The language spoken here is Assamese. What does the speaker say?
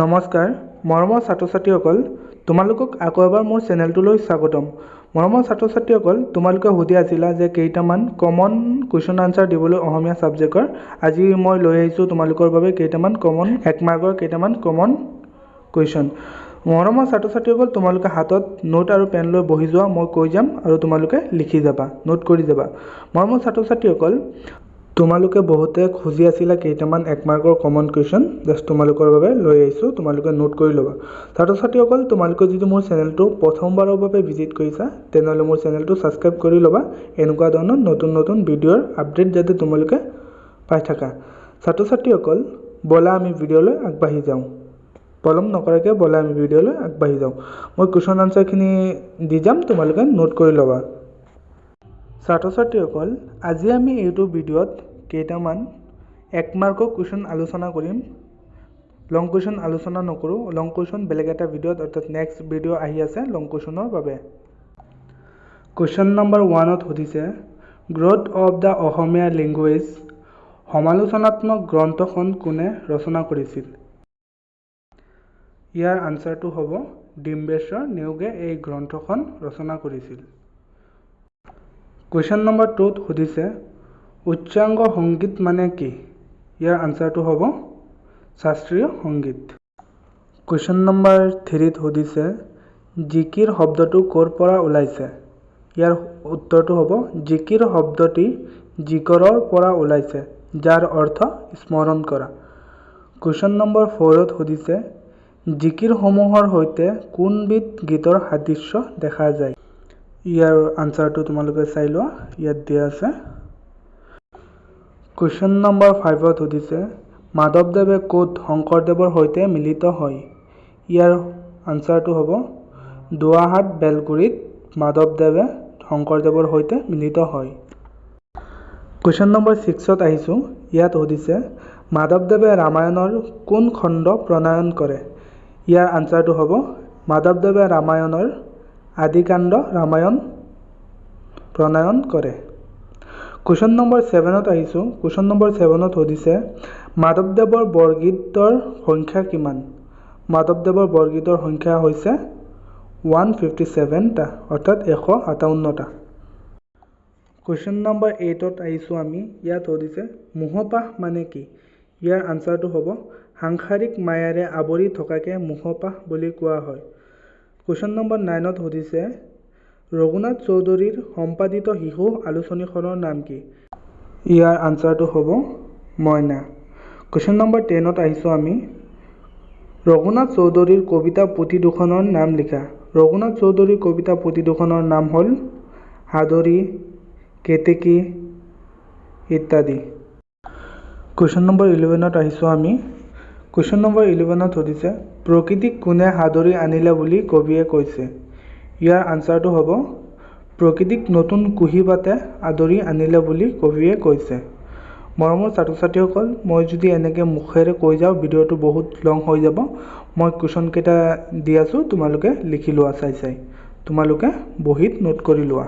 নমস্কাৰ মৰমৰ ছাত্ৰ-ছাত্ৰীসকল তোমালোকক আকৌ এবাৰ মোৰ চেনেলটোলৈ স্বাগতম। মৰমৰ ছাত্ৰ-ছাত্ৰীসকল তোমালোকে সুধি আছিলা যে কেইটামান কমন কুৱেশ্যন আনসাৰ দিবলৈ অসমীয়া সাবজেক্টৰ আজি মই লৈ আহিছোঁ তোমালোকৰ বাবে কেইটামান কমন এক মাৰ্কৰ কেইটামান কমন কুৱেশ্যন। মৰমৰ ছাত্ৰ-ছাত্ৰীসকল তোমালোকে হাতত নোট আৰু পেন লৈ বহি যোৱা, মই কৈ যাম আৰু তোমালোকে লিখি যাবা, নোট কৰি যাবা। মৰমৰ ছাত্ৰ-ছাত্ৰীসকল তোমালোকে বহুতে খুজি আছিলা কেইটামান এক মাৰ্কৰ কমন কুৱেশ্যন জাষ্ট তোমালোকৰ বাবে লৈ আহিছোঁ, তোমালোকে নোট কৰি ল'বা। ছাত্ৰ-ছাত্ৰীসকল তোমালোকে যদি মোৰ চেনেলটো প্ৰথমবাৰৰ বাবে ভিজিট কৰিছা তেনেহ'লে মোৰ চেনেলটো ছাবস্ক্ৰাইব কৰি ল'বা, এনেকুৱা ধৰণৰ নতুন নতুন ভিডিঅ'ৰ আপডেট যাতে তোমালোকে পাই থাকা। ছাত্ৰ-ছাত্ৰীসকল বলা আমি ভিডিঅ'লৈ আগবাঢ়ি যাওঁ, পলম নকৰাকৈ বলা আমি ভিডিঅ'লৈ আগবাঢ়ি যাওঁ। মই কুৱেশ্যন আনসাৰখিনি দি যাম, তোমালোকে নোট কৰি ল'বা। ছাত্ৰ-ছাত্ৰীসকল আজি আমি এইটো ভিডিঅ'ত কেইটামান এক মাৰ্কৰ কুৱেশ্যন আলোচনা কৰিম। লং কুৱেশ্যন আলোচনা নকৰোঁ, লং কুৱেশ্যন বেলেগ এটা ভিডিঅ'ত অৰ্থাৎ নেক্সট ভিডিঅ' আহি আছে লং কুৱেশ্যনৰ বাবে। কুৱেশ্যন নম্বৰ 1ত সুধিছে growth of the Asamiya language সমালোচনাত্মক গ্ৰন্থখন কোনে ৰচনা কৰিছিল? ইয়াৰ আনচাৰটো হ'ব ডিম্বেশ্বৰ নেওগে এই গ্ৰন্থখন ৰচনা কৰিছিল। কুৱেশ্যন নম্বৰ 2ত সুধিছে উচ্চাংগ সংগীত মানে কি? ইয়াৰ আনচাৰটো হ'ব শাস্ত্ৰীয় সংগীত। কুৱেশ্যন নম্বৰ 3ত সুধিছে জিকিৰ শব্দটো ক'ৰ পৰা ওলাইছে? ইয়াৰ উত্তৰটো হ'ব জিকিৰ শব্দটি জিকৰৰ পৰা ওলাইছে, যাৰ অৰ্থ স্মৰণ কৰা। কুৱেশ্যন নম্বৰ 4ত সুধিছে জিকিৰসমূহৰ সৈতে কোনবিধ গীতৰ সাদৃশ্য দেখা যায়? ইয়াৰ আনচাৰটো তোমালোকে চাই লোৱা, ইয়াত দিয়া আছে। কুৱেশ্যন নম্বৰ 5ত সুধিছে মাধৱদেৱে ক'ত শংকৰদেৱৰ সৈতে মিলিত হয়? ইয়াৰ আনচাৰটো হ'ব দুৱাহাট বেলগুৰিত মাধৱদেৱে শংকৰদেৱৰ সৈতে মিলিত হয়। কুৱেশ্যন নম্বৰ 6ত আহিছোঁ, ইয়াত সুধিছে মাধৱদেৱে ৰামায়ণৰ কোন খণ্ড প্ৰণয়ন কৰে? ইয়াৰ আনচাৰটো হ'ব মাধৱদেৱে ৰামায়ণৰ আদিকাণ্ড ৰামায়ণ প্ৰণয়ন কৰে। কুৱেশ্যন নম্বৰ 7ত আহিছোঁ, কুৱেশ্যন নম্বৰ 7ত সুধিছে মাধৱদেৱৰ বৰগীতৰ সংখ্যা কিমান? মাধৱদেৱৰ বৰগীতৰ সংখ্যা হৈছে 157টা অৰ্থাৎ 157টা। কুৱেশ্যন নম্বৰ 8ত আহিছোঁ আমি, ইয়াত সুধিছে মোহপাশ মানে কি? ইয়াৰ আনচাৰটো হ'ব সাংসাৰিক মায়াৰে আৱৰি থকাকে মোহপাশ বুলি কোৱা হয়। কুৱেশ্যন নম্বৰ 9ত সুধিছে ৰঘুনাথ চৌধুৰীৰ সম্পাদিত শিশু আলোচনীখনৰ নাম কি? ইয়াৰ আনচাৰটো হ'ব মইনা। কুৱেশ্যন নম্বৰ 10ত আহিছোঁ আমি, ৰঘুনাথ চৌধুৰীৰ কবিতা পুথি দুখনৰ নাম লিখা। ৰঘুনাথ চৌধুৰীৰ কবিতা পুথি দুখনৰ নাম হ'ল সাদৰী, কেতেকী ইত্যাদি। কুৱেশ্যন নম্বৰ 11ত আহিছোঁ আমি, কুৱেশ্যন নম্বৰ 11ত সুধিছে প্ৰকৃতিক কোনে সাদৰী আনিলে বুলি কবিয়ে কৈছে? ইয়াৰ আনচাৰটো হ'ব প্ৰকৃতিক নতুন কুঁহিপাতে আদৰি আনিলে বুলি কবিয়ে কৈছে। মৰমৰ ছাত্ৰ-ছাত্ৰীসকল মই যদি এনেকৈ মুখেৰে কৈ যাওঁ ভিডিঅ'টো বহুত লং হৈ যাব। মই কুৱেশ্যন কেইটা দি আছোঁ, তোমালোকে লিখি লোৱা চাই চাই, তোমালোকে বহীত নোট কৰি লোৱা।